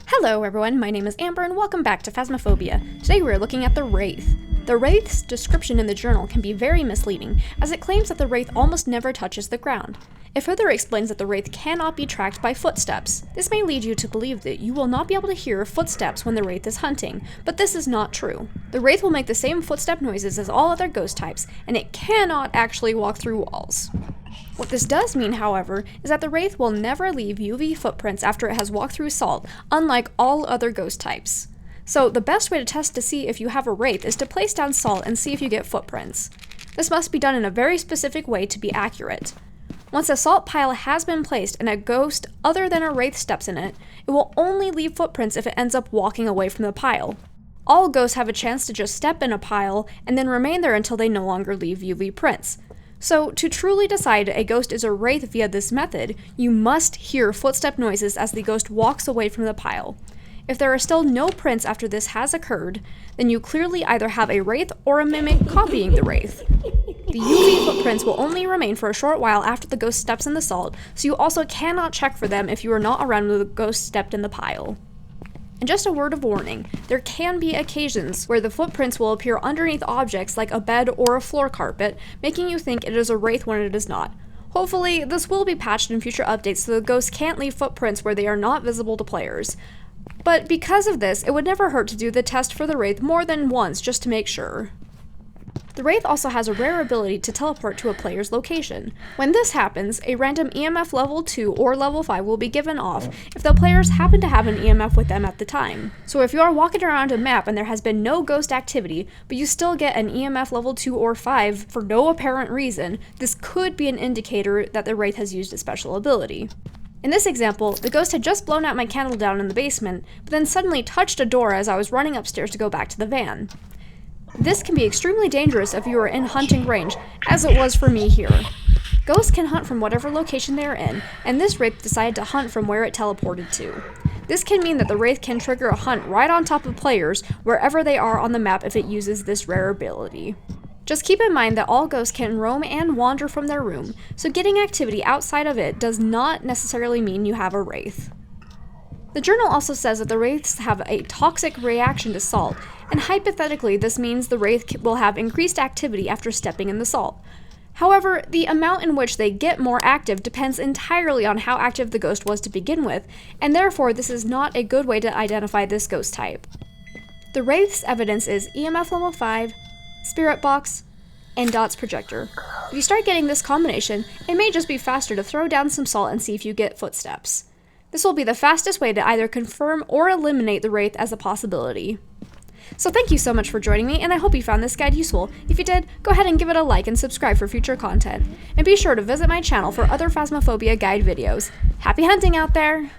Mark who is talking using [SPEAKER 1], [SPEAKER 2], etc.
[SPEAKER 1] Hello everyone, my name is Amber and welcome back to Phasmophobia. Today we are looking at the Wraith. The Wraith's description in the journal can be very misleading, as it claims that the Wraith almost never touches the ground. It further explains that the Wraith cannot be tracked by footsteps. This may lead you to believe that you will not be able to hear footsteps when the Wraith is hunting, but this is not true. The Wraith will make the same footstep noises as all other ghost types, and it cannot actually walk through walls. What this does mean, however, is that the Wraith will never leave UV footprints after it has walked through salt, unlike all other ghost types. So the best way to test to see if you have a Wraith is to place down salt and see if you get footprints. This must be done in a very specific way to be accurate. Once a salt pile has been placed and a ghost other than a Wraith steps in it, it will only leave footprints if it ends up walking away from the pile. All ghosts have a chance to just step in a pile and then remain there until they no longer leave UV prints. So, to truly decide a ghost is a Wraith via this method, you must hear footstep noises as the ghost walks away from the pile. If there are still no prints after this has occurred, then you clearly either have a Wraith or a mimic copying the Wraith. The UV footprints will only remain for a short while after the ghost steps in the salt, so you also cannot check for them if you are not around when the ghost stepped in the pile. And just a word of warning, there can be occasions where the footprints will appear underneath objects like a bed or a floor carpet, making you think it is a Wraith when it is not. Hopefully, this will be patched in future updates so the ghosts can't leave footprints where they are not visible to players. But because of this, it would never hurt to do the test for the Wraith more than once just to make sure. The Wraith also has a rare ability to teleport to a player's location. When this happens, a random EMF level 2 or level 5 will be given off if the players happen to have an EMF with them at the time. So if you are walking around a map and there has been no ghost activity, but you still get an EMF level 2 or 5 for no apparent reason, this could be an indicator that the Wraith has used a special ability. In this example, the ghost had just blown out my candle down in the basement, but then suddenly touched a door as I was running upstairs to go back to the van. This can be extremely dangerous if you are in hunting range, as it was for me here. Ghosts can hunt from whatever location they are in, and this Wraith decided to hunt from where it teleported to. This can mean that the Wraith can trigger a hunt right on top of players, wherever they are on the map if it uses this rare ability. Just keep in mind that all ghosts can roam and wander from their room, so getting activity outside of it does not necessarily mean you have a Wraith. The journal also says that the Wraiths have a toxic reaction to salt, and hypothetically this means the Wraith will have increased activity after stepping in the salt. However, the amount in which they get more active depends entirely on how active the ghost was to begin with, and therefore this is not a good way to identify this ghost type. The Wraith's evidence is EMF level 5, Spirit Box, and Dot's Projector. If you start getting this combination, it may just be faster to throw down some salt and see if you get footsteps. This will be the fastest way to either confirm or eliminate the Wraith as a possibility. So thank you so much for joining me, and I hope you found this guide useful. If you did, go ahead and give it a like and subscribe for future content. And be sure to visit my channel for other Phasmophobia guide videos. Happy hunting out there!